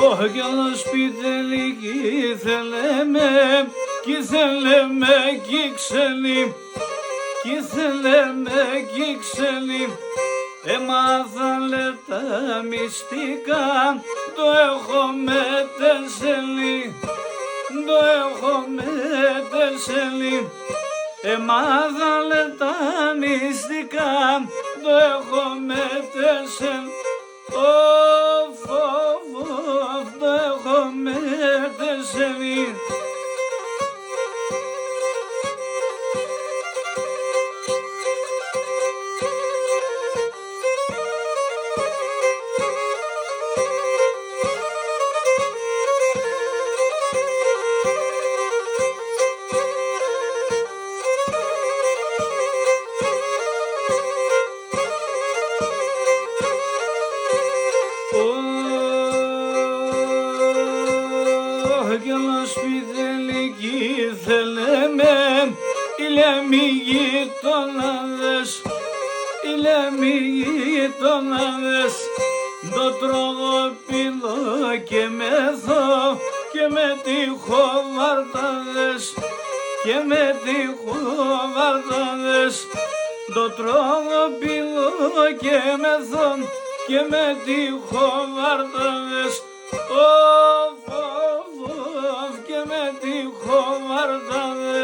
Όχι άλλο σπιτελί κι ήθελε με, κι ήθελε με κι ξελί, κι ήθελε με κι ξελί. Έμαθα λε τα μυστικά, το έχω με τεσσελί, το έχω με τεσσελί. Έμαθα λε τα μυστικά, το έχω με τεσσελί. Το έχω με τεσσελί. Κι άλλο σπιτελί κι ήθελε με, ηλέμοι γείτοναδες, ηλέμοι γείτοναδες. Το τρογοπηδώ και μεθώ και με τυχοβαρτάδες, και με τυχοβαρτάδες. Το τρογοπηδώ και μεθώ και με τυχοβαρτάδες. Και με τυχοβαρτάδες.